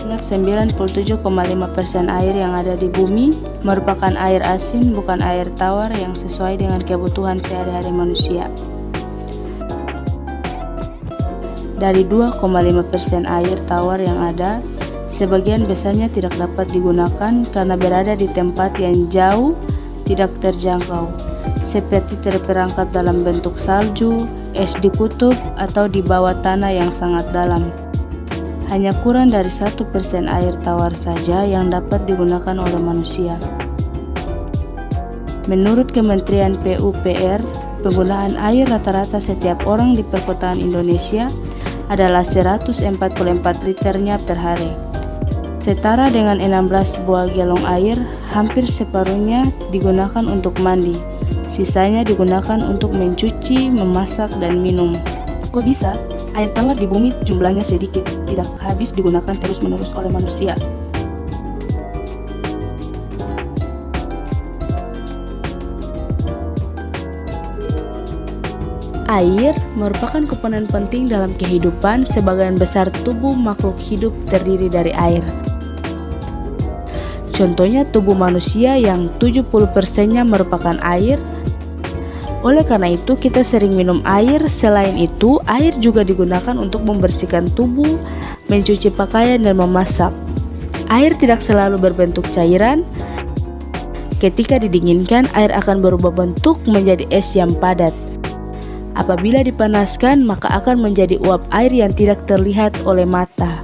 Ingat 97,5% air yang ada di bumi merupakan air asin, bukan air tawar yang sesuai dengan kebutuhan sehari-hari manusia. Dari 2,5% air tawar yang ada, sebagian besarnya tidak dapat digunakan karena berada di tempat yang jauh, tidak terjangkau, seperti terperangkap dalam bentuk salju, es di kutub, atau di bawah tanah yang sangat dalam. Hanya kurang dari 1% air tawar saja yang dapat digunakan oleh manusia. Menurut Kementerian PUPR, penggunaan air rata-rata setiap orang di perkotaan Indonesia adalah 144 liternya per hari. Setara dengan 16 buah galon air, hampir separuhnya digunakan untuk mandi. Sisanya digunakan untuk mencuci, memasak, dan minum. Kok bisa? Air tawar di bumi jumlahnya sedikit, tidak habis digunakan terus-menerus oleh manusia. Air merupakan komponen penting dalam kehidupan. Sebagian besar tubuh makhluk hidup terdiri dari air. Contohnya tubuh manusia yang 70%-nya merupakan air. Oleh karena itu, kita sering minum air. Selain itu, air juga digunakan untuk membersihkan tubuh, mencuci pakaian, dan memasak. Air tidak selalu berbentuk cairan. Ketika didinginkan, air akan berubah bentuk menjadi es yang padat. Apabila dipanaskan, maka akan menjadi uap air yang tidak terlihat oleh mata.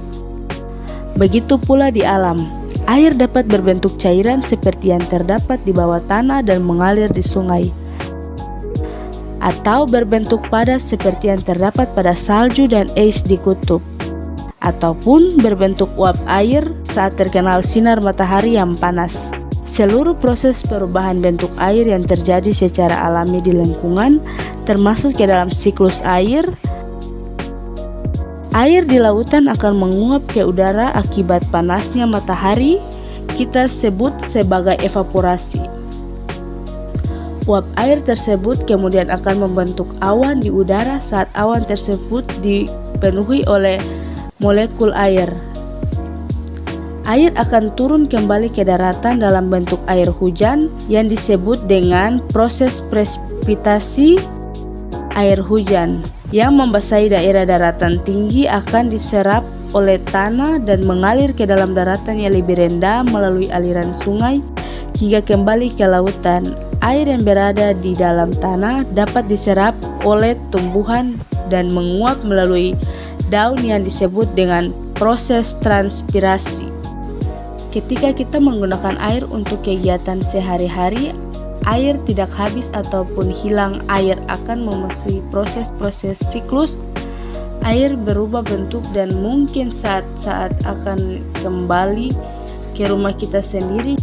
Begitu pula di alam. Air dapat berbentuk cairan seperti yang terdapat di bawah tanah dan mengalir di sungai, atau berbentuk padat seperti yang terdapat pada salju dan es di kutub, ataupun berbentuk uap air saat terkena sinar matahari yang panas. Seluruh proses perubahan bentuk air yang terjadi secara alami di lingkungan, termasuk ke dalam siklus air. Air di lautan akan menguap ke udara akibat panasnya matahari, kita sebut sebagai evaporasi. Uap air tersebut kemudian akan membentuk awan di udara saat awan tersebut dipenuhi oleh molekul air. Air akan turun kembali ke daratan dalam bentuk air hujan yang disebut dengan proses presipitasi air hujan, yang membasahi daerah daratan tinggi akan diserap oleh tanah dan mengalir ke dalam daratan yang lebih rendah melalui aliran sungai hingga kembali ke lautan. Air yang berada di dalam tanah dapat diserap oleh tumbuhan dan menguap melalui daun yang disebut dengan proses transpirasi. Ketika kita menggunakan air untuk kegiatan sehari-hari, air tidak habis ataupun hilang. Air akan memasuki proses-proses siklus. Air berubah bentuk dan mungkin saat-saat akan kembali ke rumah kita sendiri.